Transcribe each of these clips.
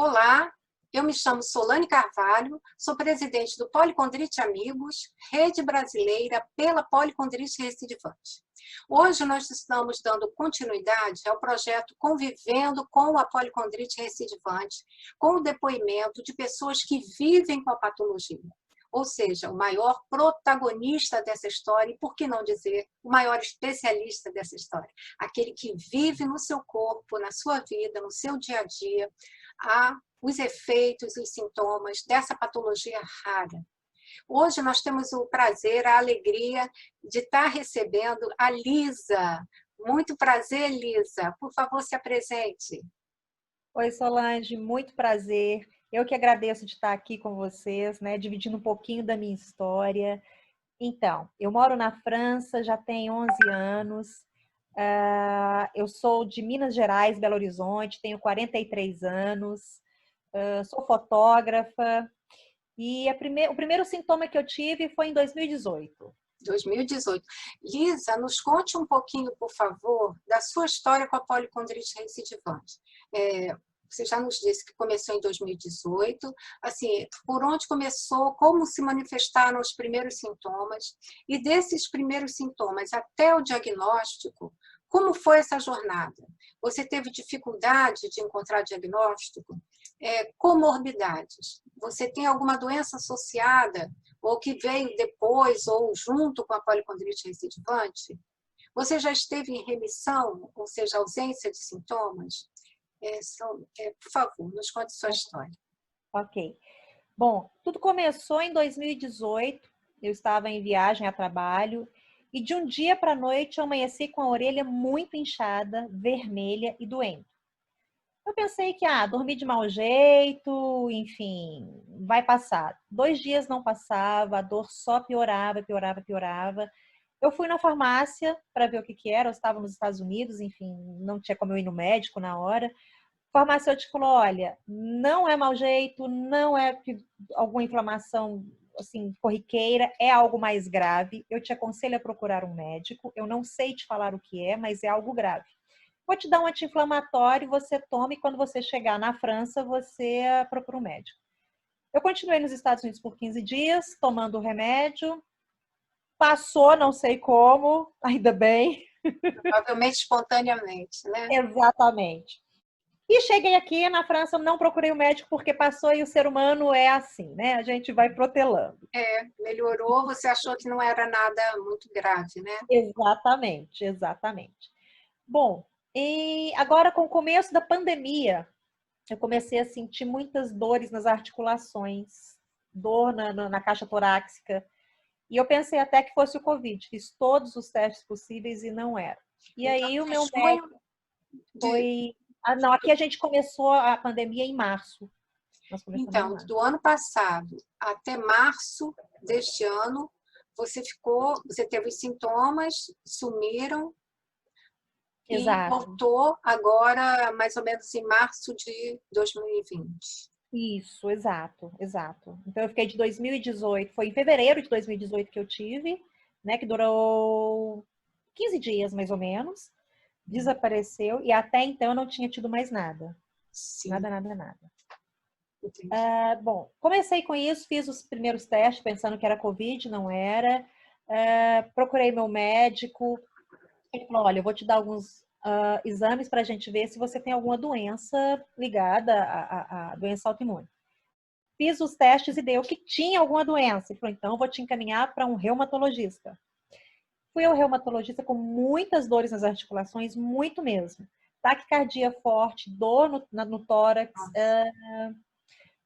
Olá, eu me chamo Solane Carvalho, sou presidente do Policondrite Amigos, rede brasileira pela policondrite recidivante. Hoje nós estamos dando continuidade ao projeto Convivendo com a Policondrite Recidivante, com o depoimento de pessoas que vivem com a patologia. Ou seja, o maior protagonista dessa história, e por que não dizer, o maior especialista dessa história. Aquele que vive no seu corpo, na sua vida, no seu dia a dia, os efeitos, os sintomas dessa patologia rara. Hoje nós temos o prazer, a alegria de estar recebendo a Lisa. Muito prazer, Lisa. Por favor, se apresente. Oi, Solange, muito prazer. Eu que agradeço de estar aqui com vocês, né, dividindo um pouquinho da minha história. Então, eu moro na França, já tem 11 anos. Eu sou de Minas Gerais, Belo Horizonte, tenho 43 anos. Sou fotógrafa. E o primeiro sintoma que eu tive foi em 2018. 2018. Lisa, nos conte um pouquinho, por favor, da sua história com a policondrite recidivante. Você já nos disse que começou em 2018. Assim, por onde começou, como se manifestaram os primeiros sintomas, e desses primeiros sintomas até o diagnóstico, como foi essa jornada? Você teve dificuldade de encontrar diagnóstico? Comorbidades. Você tem alguma doença associada, ou que veio depois, ou junto com a policondrite recidivante? Você já esteve em remissão, ou seja, ausência de sintomas? Por favor, nos conte sua história. Ok. Bom, tudo começou em 2018. Eu estava em viagem a trabalho e de um dia para a noite eu amanheci com a orelha muito inchada, vermelha e doente. Eu pensei que, dormi de mau jeito, enfim, vai passar. 2 dias não passava, a dor só piorava, piorava, piorava. Eu fui na farmácia para ver o que era, eu estava nos Estados Unidos, enfim, não tinha como eu ir no médico na hora. O farmacêutico falou, olha, não é mau jeito, não é alguma inflamação assim, corriqueira, é algo mais grave. Eu te aconselho a procurar um médico. Eu não sei te falar o que é, mas é algo grave. Vou te dar um anti-inflamatório, você toma e quando você chegar na França, você procura um médico. Eu continuei nos Estados Unidos por 15 dias, tomando o remédio. Passou, não sei como, ainda bem. Provavelmente espontaneamente, né? Exatamente. E cheguei aqui na França, não procurei o médico porque passou e o ser humano é assim, né? A gente vai protelando. Melhorou, você achou que não era nada muito grave, né? Exatamente, exatamente. Bom, e agora com o começo da pandemia, eu comecei a sentir muitas dores nas articulações, dor na caixa torácica, e eu pensei até que fosse o Covid. Fiz todos os testes possíveis e não era. E Então, aí o em meu junho médico de... foi... não, aqui a gente começou a pandemia em março. Nós começamos em Então, março. do ano passado até março deste ano, você teve os sintomas, sumiram e Exato. voltou agora, mais ou menos em março de 2020. Isso, exato, exato. Então eu fiquei de 2018, foi em fevereiro de 2018 que eu tive, né, que durou 15 dias mais ou menos, desapareceu e até então eu não tinha tido mais nada. Sim, Nada, nada, nada. entendi. Bom, comecei com isso, fiz os primeiros testes pensando que era Covid, não era. Procurei meu médico, ele falou, olha, eu vou te dar alguns exames para a gente ver se você tem alguma doença ligada à doença autoimune. Fiz os testes e deu que tinha alguma doença. Ele falou, então eu vou te encaminhar para um reumatologista. Fui ao reumatologista com muitas dores nas articulações, muito mesmo. Taquicardia forte, dor no tórax,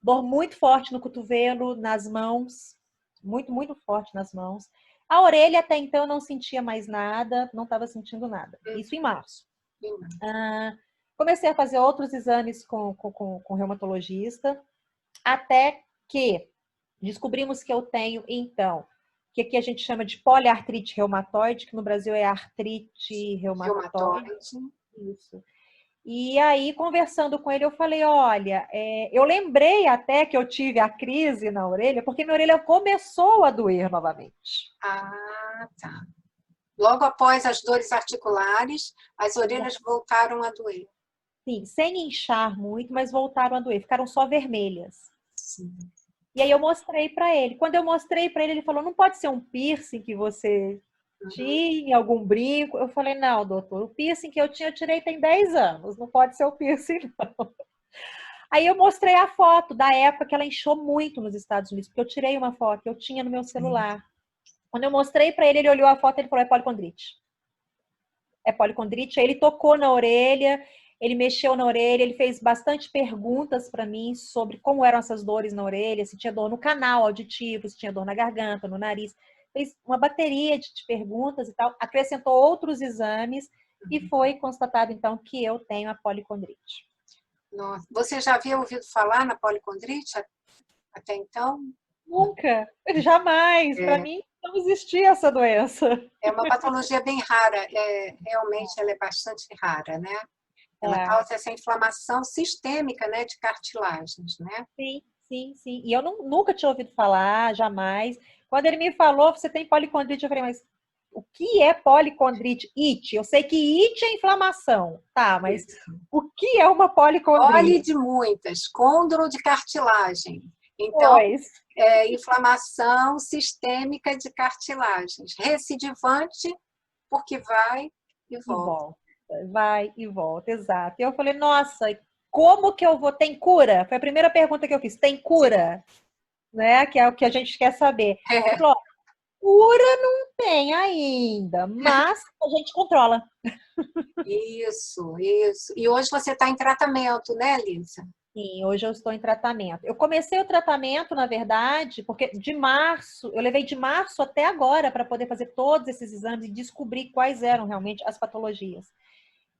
dor muito forte no cotovelo, nas mãos, muito, muito forte nas mãos. A orelha até então eu não sentia mais nada, não estava sentindo nada. Isso em março. Comecei a fazer outros exames com o reumatologista, até que descobrimos que eu tenho, então, o que aqui a gente chama de poliartrite reumatoide, que no Brasil é artrite reumatoide. Isso. E aí, conversando com ele, eu falei, olha, eu lembrei até que eu tive a crise na orelha, porque minha orelha começou a doer novamente. Ah, tá. Logo após as dores articulares, as orelhas voltaram a doer. sim, sem inchar muito, mas voltaram a doer, ficaram só vermelhas. Sim. E aí eu mostrei para ele. Quando eu mostrei para ele, ele falou: não pode ser um piercing que você Uhum. tinha, algum brinco. Eu falei: não, doutor, o piercing que eu tinha, eu tirei tem 10 anos, não pode ser o piercing, não. Aí eu mostrei a foto da época que ela inchou muito nos Estados Unidos, porque eu tirei uma foto que eu tinha no meu Sim. celular. Quando eu mostrei para ele, ele olhou a foto e ele falou: é policondrite. É policondrite. Aí ele tocou na orelha, ele mexeu na orelha, ele fez bastante perguntas para mim sobre como eram essas dores na orelha, se tinha dor no canal auditivo, se tinha dor na garganta, no nariz. Fez uma bateria de perguntas e tal, acrescentou outros exames e foi constatado então que eu tenho a policondrite. Nossa. Você já havia ouvido falar na policondrite até então? Nunca, jamais. Para É, mim não existia essa doença. é uma patologia bem rara, realmente ela é bastante rara, né? Ela É. causa essa inflamação sistêmica, né, de cartilagens, né? Sim, sim, sim. E eu nunca tinha ouvido falar, jamais. Quando ele me falou, você tem policondrite, eu falei, mas o que é policondrite? It. Eu sei que it é inflamação, tá, mas Isso. o que é uma Poli policondrite? de muitas, côndilo de cartilagem. Então, Pois, inflamação sistêmica de cartilagens. Recidivante, porque vai e e volta. volta, vai e volta, exato. E eu falei, nossa, como que eu vou? Tem cura? Foi a primeira pergunta que eu fiz, tem cura? Né? Que é o que a gente quer saber. Ele É, falou, cura não tem ainda, mas a gente controla. isso, isso. E hoje você está em tratamento, né, Lisa? Sim, hoje eu estou em tratamento. Eu comecei o tratamento, na verdade, porque de março, eu levei de março até agora para poder fazer todos esses exames e descobrir quais eram realmente as patologias.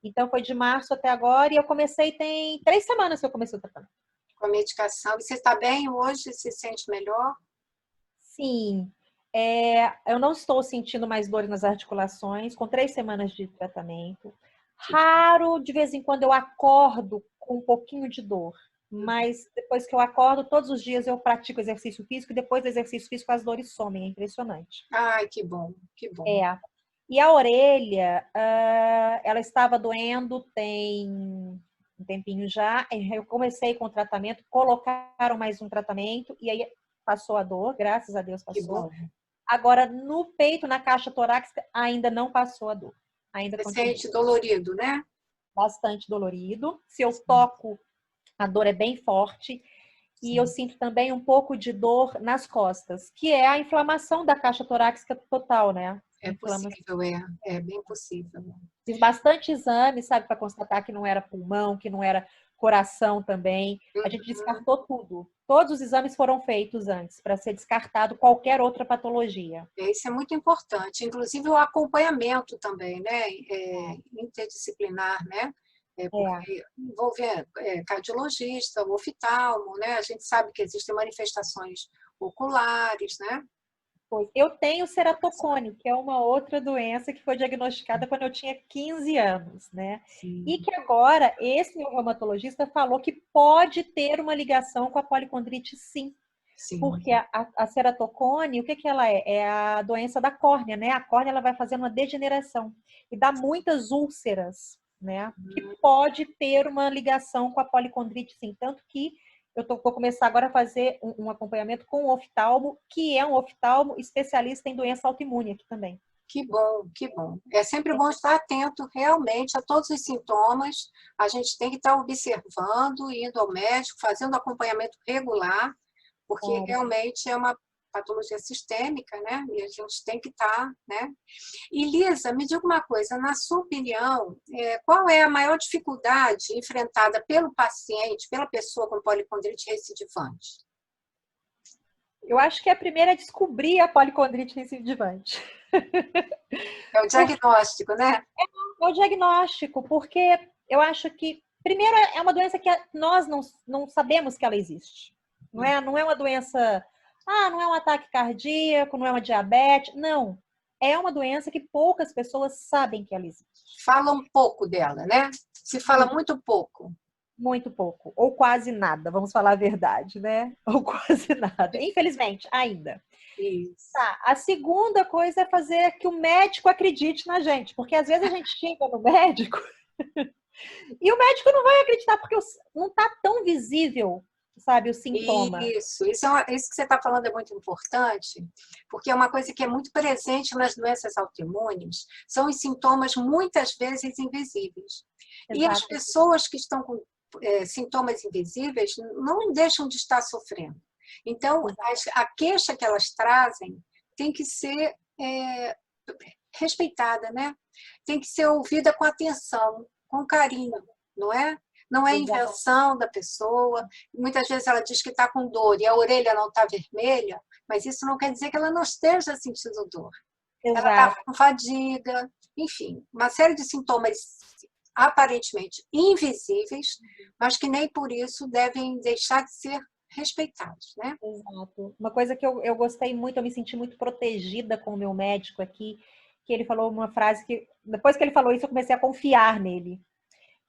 Então, foi de março até agora e eu comecei, tem 3 semanas que eu comecei o tratamento. Com a medicação. E você está bem hoje? Se sente melhor? Sim, eu não estou sentindo mais dores nas articulações, com 3 semanas de tratamento. Que Raro, de vez em quando, eu acordo com um pouquinho de dor. Mas depois que eu acordo, todos os dias eu pratico exercício físico e depois do exercício físico as dores somem. É impressionante. Ai, que bom, que bom. É. E a orelha, ela estava doendo tem um tempinho já. Eu comecei com o tratamento, colocaram mais um tratamento e aí passou a dor, graças a Deus Que passou. bom. Agora, no peito, na caixa torácica, ainda não passou a dor. Ainda Você continua sente dolorido, né? bastante dolorido. Se eu toco, a dor é bem forte. E eu Sim. sinto também um pouco de dor nas costas, que é a inflamação da caixa torácica total, né? É Inflamação. possível, é bem possível. Fiz bastante exame, sabe, para constatar que não era pulmão, que não era coração também. A gente Uhum. descartou tudo. Todos os exames foram feitos antes, para ser descartado qualquer outra patologia. Isso é muito importante, inclusive o acompanhamento também, né? Interdisciplinar, né? É. Porque envolve cardiologista, o oftalmo, né? A gente sabe que existem manifestações oculares, né? Pois. Eu tenho ceratocone, que é uma outra doença que foi diagnosticada quando eu tinha 15 anos, né? E Sim, que agora esse meu reumatologista falou que pode ter uma ligação com a policondrite, sim. sim. Porque a ceratocone, o que que ela é? É a doença da córnea, né? A córnea ela vai fazendo uma degeneração e dá muitas úlceras, né? Que pode ter uma ligação com a policondrite, sim. Tanto que vou começar agora a fazer um acompanhamento com um oftalmo, que é um oftalmo especialista em doença autoimune aqui também. Que bom, que bom. É sempre bom estar atento realmente a todos os sintomas. A gente tem que estar observando, indo ao médico, fazendo acompanhamento regular, porque Claro. realmente é uma patologia sistêmica, né? E a gente tem que estar, né? E Lisa, me diga uma coisa, na sua opinião, qual é a maior dificuldade enfrentada pelo paciente, pela pessoa com policondrite recidivante? Eu acho que a primeira é descobrir a policondrite recidivante. É o Porque diagnóstico, né? é o diagnóstico, porque eu acho que, primeiro, é uma doença que nós não sabemos que ela existe. Não é uma doença, não é um ataque cardíaco, não é uma diabetes, não. É uma doença que poucas pessoas sabem que ela existe. Fala um pouco dela, né? Se fala Muito, muito pouco. muito pouco, ou quase nada, vamos falar a verdade, né? Ou quase nada, infelizmente, ainda. Isso. Tá, a segunda coisa é fazer que o médico acredite na gente, porque às vezes a gente chega no médico E o médico não vai acreditar, porque não está tão visível, sabe, o sintoma. Isso que você está falando é muito importante, porque é uma coisa que é muito presente nas doenças autoimunes, são os sintomas muitas vezes invisíveis. E as Exato. pessoas que estão com sintomas invisíveis não deixam de estar sofrendo. Então, a queixa que elas trazem tem que ser respeitada, né? Tem que ser ouvida com atenção, com carinho, não é? Não é invenção da pessoa. Muitas vezes ela diz que está com dor e a orelha não está vermelha, mas isso não quer dizer que ela não esteja sentindo dor. Ela está Exato. com fadiga, enfim, uma série de sintomas aparentemente invisíveis, mas que nem por isso devem deixar de ser respeitados, né? Exato. Uma coisa que eu gostei muito, eu me senti muito protegida com o meu médico aqui, que ele falou uma frase que, depois que ele falou isso, eu comecei a confiar nele.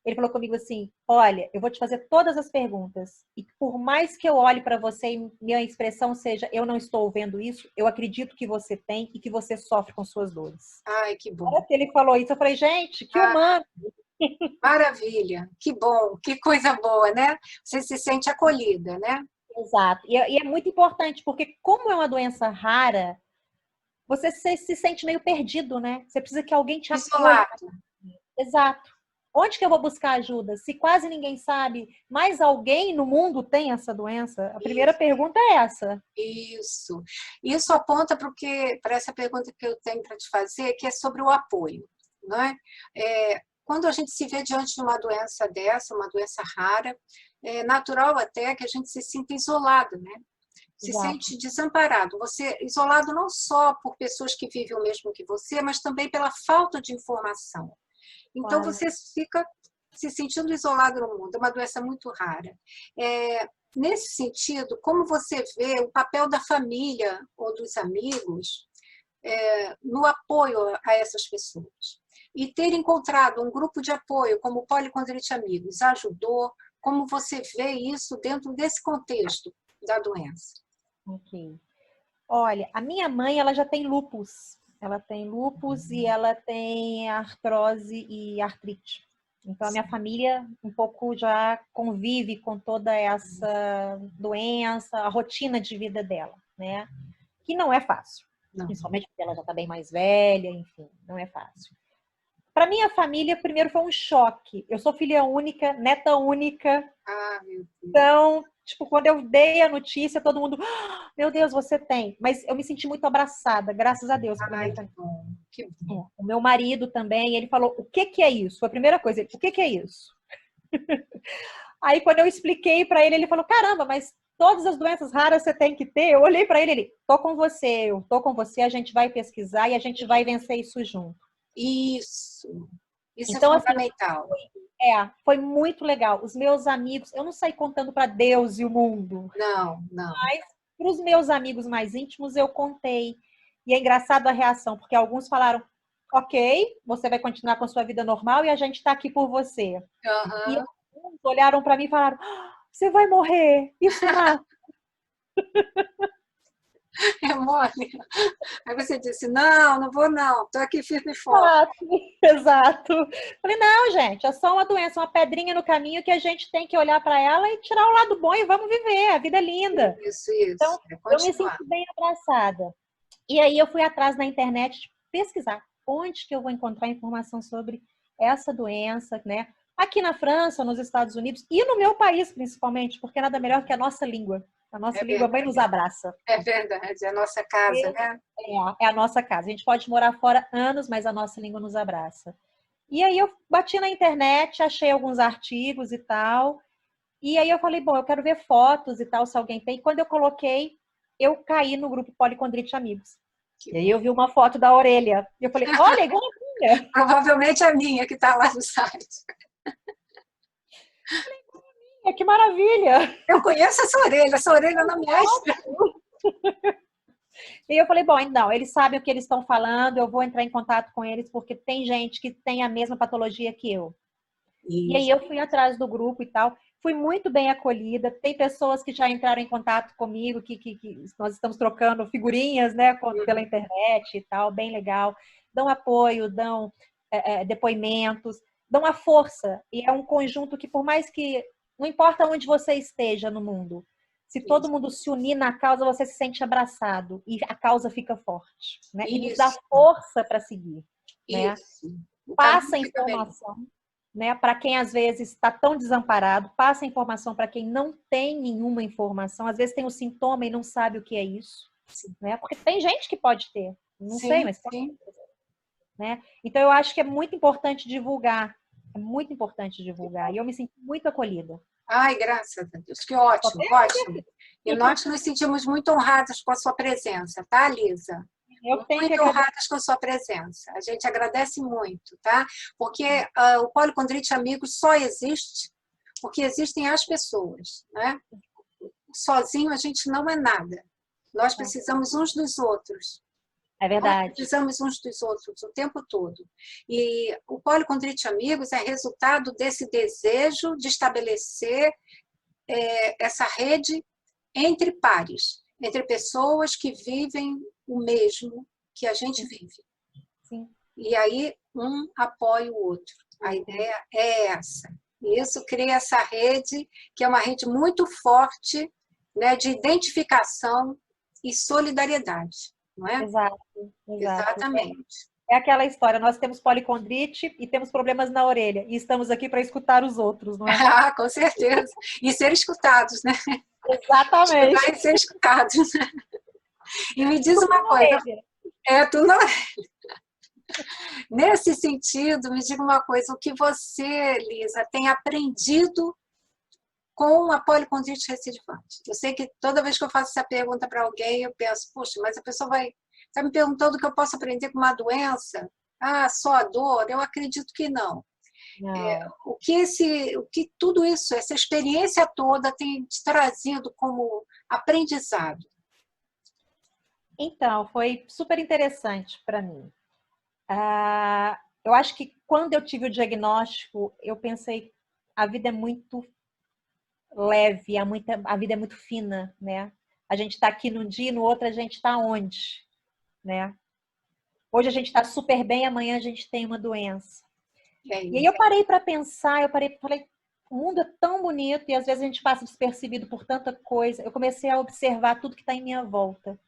Ele falou comigo assim, olha, eu vou te fazer todas as perguntas, e por mais que eu olhe para você e minha expressão seja, eu não estou vendo isso, eu acredito que você tem e que você sofre com suas dores. Ai, que Na hora bom. que ele falou isso, eu falei, gente, que Ah, humano. maravilha, que bom, que coisa boa, né? Você se sente acolhida, né? Exato. E é muito importante, porque como é uma doença rara, você se sente meio perdido, né? Você precisa que alguém te acolha. Isolado. Exato. Onde que eu vou buscar ajuda? Se quase ninguém sabe, mais alguém no mundo tem essa doença? A primeira pergunta é essa. Isso. Isso aponta para essa pergunta que eu tenho para te fazer, que é sobre o apoio, não é? Quando a gente se vê diante de uma doença dessa, uma doença rara, é natural até que a gente se sinta isolado, né? Se Exato. sente desamparado. Você isolado não só por pessoas que vivem o mesmo que você, mas também pela falta de informação. Então, Claro. você fica se sentindo isolado no mundo. É uma doença muito rara. Nesse sentido, como você vê o papel da família ou dos amigos no apoio a essas pessoas? E ter encontrado um grupo de apoio como o Policondrite Amigos ajudou? Como você vê isso dentro desse contexto da doença? Ok. Olha, a minha mãe, ela já tem lúpus. Ela tem lúpus e ela tem artrose e artrite. Então, a minha família um pouco já convive com toda essa doença, a rotina de vida dela, né? Que não é fácil. Não. Principalmente porque ela já está bem mais velha, enfim, não é fácil. Para minha família, primeiro foi um choque. Eu sou filha única, neta única. Ah, meu Deus. Então, tipo, quando eu dei a notícia, todo mundo, "Ah, meu Deus, você tem." Mas eu me senti muito abraçada, graças a Deus, pela Ai, minha que família. bom, que bom. O meu marido também, ele falou, o que que é isso? Foi a primeira coisa, o que que é isso? Aí, quando eu expliquei para ele, ele falou, caramba, mas todas as doenças raras você tem que ter. Eu olhei para ele, ele, tô com você, eu tô com você, a gente vai pesquisar e a gente vai vencer isso junto. Isso é Então, assim, fundamental. foi muito legal. Os meus amigos, eu não saí contando para Deus e o mundo, Não, não. mas para os meus amigos mais íntimos eu contei. E é engraçado a reação, porque alguns falaram, ok, você vai continuar com a sua vida normal e a gente está aqui por você. E Uhum. alguns olharam para mim e falaram, "Ah, você vai morrer, isso mata." É mole. Aí você disse, não, não vou não, estou aqui firme e forte. Exato, exato. Falei, não, gente, é só uma doença, uma pedrinha no caminho que a gente tem que olhar para ela e tirar o lado bom e vamos viver, a vida é linda. Isso, Então, é eu me continuar. senti bem abraçada. E aí eu fui atrás na internet de pesquisar onde que eu vou encontrar informação sobre essa doença, né? Aqui na França, nos Estados Unidos e no meu país, principalmente, porque nada melhor que a nossa língua. A nossa É língua bem nos abraça. verdade, é a nossa casa, né? É a nossa casa. A gente pode morar fora anos, mas a nossa língua nos abraça. E aí eu bati na internet, achei alguns artigos e tal. E aí eu falei, bom, eu quero ver fotos e tal, se alguém tem. Quando eu coloquei, eu caí no grupo Policondrite Amigos. E aí eu vi uma foto da orelha. E eu falei, olha, igualzinha. Provavelmente a minha que está lá no site. Que maravilha. Eu conheço essa orelha não me é estranha. E eu falei, bom, então, eles sabem o que eles estão falando, eu vou entrar em contato com eles, porque tem gente que tem a mesma patologia que eu. E aí Isso. eu fui atrás do grupo e tal, fui muito bem acolhida. Tem pessoas que já entraram em contato comigo, que nós estamos trocando figurinhas, né, pela internet e tal, bem legal. Dão apoio, dão depoimentos. dão a força. E é um conjunto que, por mais que... Não importa onde você esteja no mundo, se todo mundo se unir na causa, você se sente abraçado. E a causa fica forte, né? E nos dá força para seguir, né? Passa a informação, né? Para quem às vezes está tão desamparado, passa a informação para quem não tem nenhuma informação. Às vezes tem o sintoma e não sabe o que é isso, né? Porque tem gente que pode ter, não sei, mas pode ter, né? Então eu acho que é muito importante divulgar, é muito importante divulgar. E eu me sinto muito acolhida. Ai, graças a Deus, que ótimo, ótimo. E nós nos sentimos muito honradas com a sua presença, tá, Lisa? Muito honradas com a sua presença. A gente agradece muito, tá? Porque o Policondrite Amigos só existe porque existem as pessoas, né? Sozinho a gente não é nada. Nós precisamos uns dos outros. É verdade. Nós precisamos uns dos outros o tempo todo. E o Policondrite Amigos é resultado desse desejo de estabelecer essa rede entre pares, entre pessoas que vivem o mesmo que a gente vive. Sim. E aí um apoia o outro. A ideia é essa. E isso cria essa rede, que é uma rede muito forte, né, de identificação e solidariedade. Não é? Exato. Exatamente. É aquela história, nós temos policondrite e temos problemas na orelha. E estamos aqui para escutar os outros, não é? Ah, com certeza. E ser escutados, né? Exatamente. Escutar e ser escutados. E me diz uma coisa. Tu não... Nesse sentido, me diga uma coisa. O que você, Lisa, tem aprendido com a policondrite recidivante? Eu sei que toda vez que eu faço essa pergunta para alguém, eu penso, poxa, mas a pessoa vai... Está me perguntando o que eu posso aprender com uma doença? Ah, só a dor? Eu acredito que não. O que tudo isso, essa experiência toda tem te trazido como aprendizado? Então, foi super interessante para mim. Eu acho que quando eu tive o diagnóstico, eu pensei, a vida é muito leve, a vida é muito fina, né? A gente está aqui num dia, no outro a gente está onde, né? Hoje a gente está super bem, amanhã a gente tem uma doença. E aí eu parei para pensar, falei, o mundo é tão bonito e às vezes a gente passa despercebido por tanta coisa. Eu comecei a observar tudo que está em minha volta.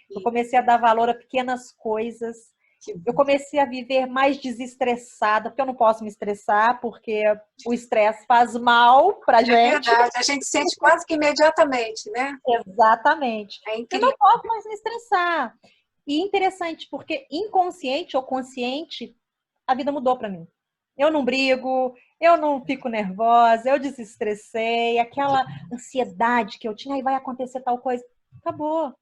Eu comecei a dar valor a pequenas coisas. Eu comecei a viver mais desestressada, porque eu não posso me estressar, porque o estresse faz mal pra gente. É verdade, a gente sente quase que imediatamente, né? Exatamente. Eu não posso mais me estressar. E interessante, porque inconsciente ou consciente, a vida mudou para mim. Eu não brigo, eu não fico nervosa, eu desestressei, aquela ansiedade que eu tinha, aí vai acontecer tal coisa. Acabou.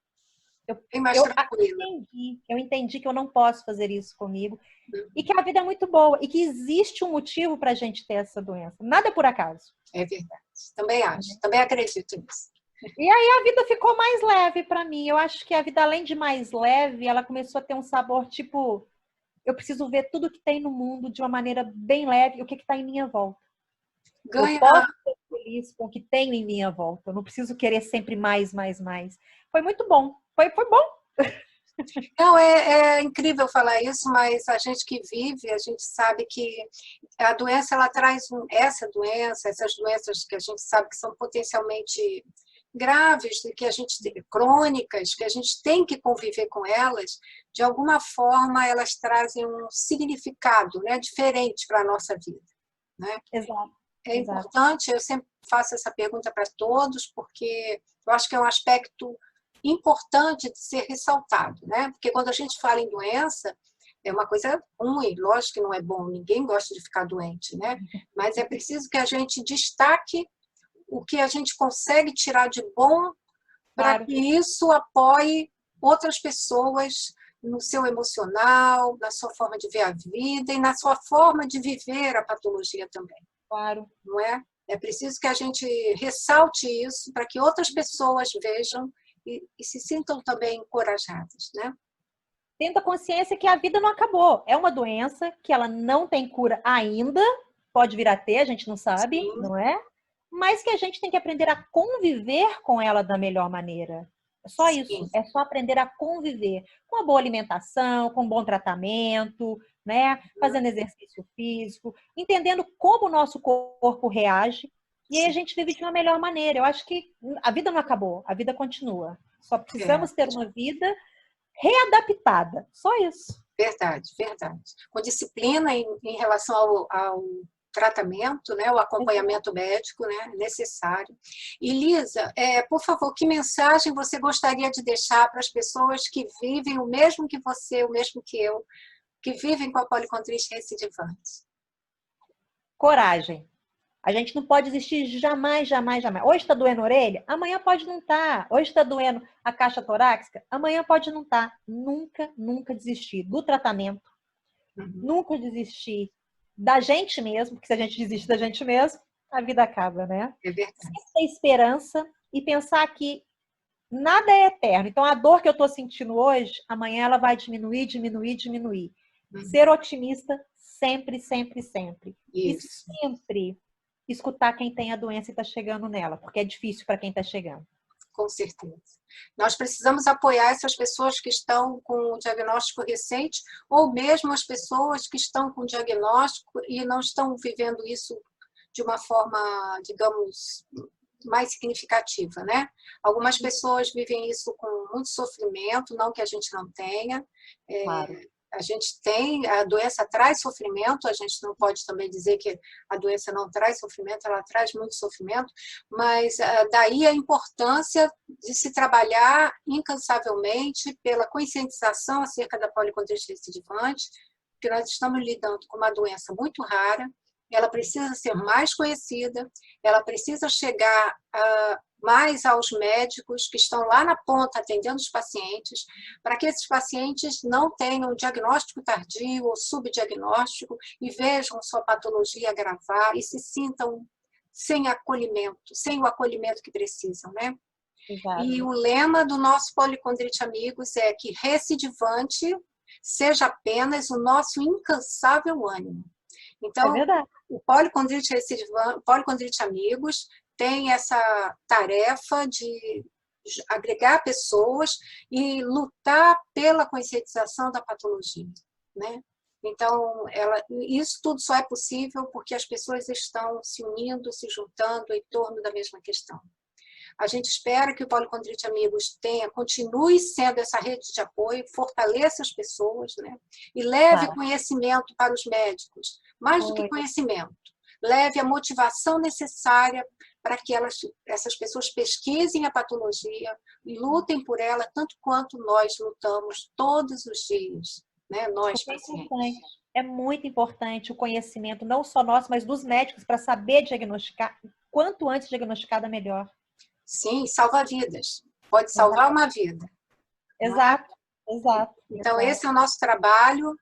Eu entendi que eu não posso fazer isso comigo e que a vida é muito boa e que existe um motivo para a gente ter essa doença. Nada é por acaso. É verdade. Também acho. Também acredito nisso. E aí a vida ficou mais leve para mim. Eu acho que a vida, além de mais leve, ela começou a ter um sabor tipo... Eu preciso ver tudo que tem no mundo de uma maneira bem leve e o que está em minha volta. Eu posso ser feliz com o que tenho em minha volta. Eu não preciso querer sempre mais, mais, mais. Foi muito bom. Foi bom. Não, é incrível falar isso, mas a gente que vive, a gente sabe que a doença, ela traz essas doenças que a gente sabe que são potencialmente graves, que a gente crônicas, que a gente tem que conviver com elas, de alguma forma elas trazem um significado, né, diferente para a nossa vida, né? Exato. É importante, eu sempre faço essa pergunta para todos, porque eu acho que é um aspecto importante de ser ressaltado, né? Porque quando a gente fala em doença, é uma coisa ruim, lógico que não é bom, ninguém gosta de ficar doente, né? Mas é preciso que a gente destaque o que a gente consegue tirar de bom para que isso apoie outras pessoas no seu emocional, na sua forma de ver a vida e na sua forma de viver a patologia também. Claro. Não é? É preciso que a gente ressalte isso para que outras pessoas vejam e se sintam também encorajadas, né? Tendo a consciência que a vida não acabou. É uma doença que ela não tem cura ainda, pode vir a ter, a gente não sabe, não é? Mas que a gente tem que aprender a conviver com ela da melhor maneira. É só Sim. isso. É só aprender a conviver com a boa alimentação, com um bom tratamento, né? Fazendo exercício físico, entendendo como o nosso corpo reage. E aí a gente vive de uma melhor maneira. Eu acho que a vida não acabou, a vida continua. Só É, precisamos ter uma vida readaptada. Só isso. verdade, verdade. Com disciplina em relação ao tratamento, né, o acompanhamento médico, né, necessário. E Lisa, por favor, que mensagem você gostaria de deixar para as pessoas que vivem o mesmo que você, o mesmo que eu, que vivem com a policondrite recidivante? Coragem. A gente não pode desistir jamais, jamais, jamais. Hoje está doendo a orelha, amanhã pode não estar. Hoje está doendo a caixa torácica, amanhã pode não estar. Nunca, nunca desistir do tratamento. Uhum. Nunca desistir da gente mesmo, porque se a gente desiste da gente mesmo, a vida acaba, né? É verdade. Sempre ter esperança e pensar que nada é eterno. Então, a dor que eu estou sentindo hoje, amanhã ela vai diminuir, diminuir, diminuir. Uhum. Ser otimista sempre, sempre, sempre. Isso. E sempre escutar quem tem a doença e está chegando nela, porque é difícil para quem está chegando. Com certeza. Nós precisamos apoiar essas pessoas que estão com o diagnóstico recente, ou mesmo as pessoas que estão com diagnóstico e não estão vivendo isso de uma forma, digamos, mais significativa, né? Algumas pessoas vivem isso com muito sofrimento, não que a gente não tenha. Claro. A gente tem, a doença traz sofrimento, a gente não pode também dizer que a doença não traz sofrimento, ela traz muito sofrimento, mas daí a importância de se trabalhar incansavelmente pela conscientização acerca da policondrite recidivante, porque nós estamos lidando com uma doença muito rara, ela precisa ser mais conhecida, ela precisa chegar mais aos médicos que estão lá na ponta atendendo os pacientes, para que esses pacientes não tenham diagnóstico tardio ou subdiagnóstico e vejam sua patologia agravar e se sintam sem acolhimento, sem o acolhimento que precisam, né? Exato. E o lema do nosso Policondrite Amigos é que recidivante seja apenas o nosso incansável ânimo. Então, o Policondrite Amigos tem essa tarefa de agregar pessoas e lutar pela conscientização da patologia, né? Então, isso tudo só é possível porque as pessoas estão se unindo, se juntando em torno da mesma questão. A gente espera que o Policondrite Amigos continue sendo essa rede de apoio, fortaleça as pessoas, né? E leve conhecimento para os médicos, mais do que conhecimento. Leve a motivação necessária para que essas pessoas pesquisem a patologia e lutem por ela tanto quanto nós lutamos todos os dias, né? Nós, pacientes. É muito importante o conhecimento, não só nosso, mas dos médicos, para saber diagnosticar. Quanto antes diagnosticada, melhor. Sim, salva vidas. Pode salvar uma vida. Exato, exato. Então, esse é o nosso trabalho.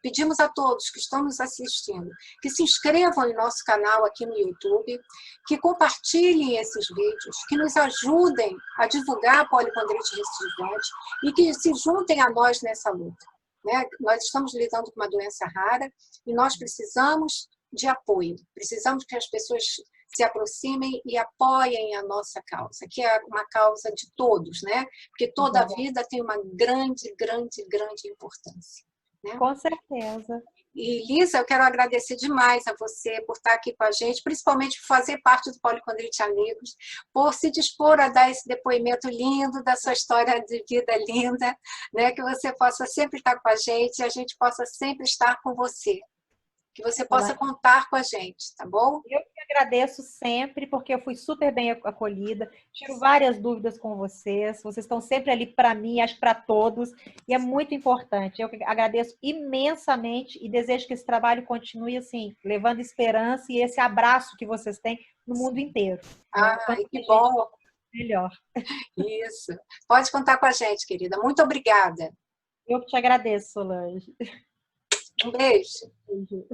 Pedimos a todos que estão nos assistindo que se inscrevam em nosso canal aqui no YouTube, que compartilhem esses vídeos, que nos ajudem a divulgar a policondrite recidivante e que se juntem a nós nessa luta, né? Nós estamos lidando com uma doença rara e nós precisamos de apoio, precisamos que as pessoas se aproximem e apoiem a nossa causa, que é uma causa de todos, né? Porque toda a vida tem uma grande, grande, grande importância. Né? Com certeza. E, Lisa, eu quero agradecer demais a você por estar aqui com a gente, principalmente por fazer parte do Policondrite Amigos, por se dispor a dar esse depoimento lindo da sua história de vida linda, né? Que você possa sempre estar com a gente e a gente possa sempre estar com você. Que você possa contar com a gente, tá bom? Eu que agradeço sempre, porque eu fui super bem acolhida, tiro várias dúvidas com vocês estão sempre ali para mim, acho para todos, e é muito importante. Eu agradeço imensamente e desejo que esse trabalho continue assim, levando esperança e esse abraço que vocês têm no mundo inteiro. Que bom! Melhor. Isso. Pode contar com a gente, querida. Muito obrigada. Eu que te agradeço, Solange. Um beijo. Beijo.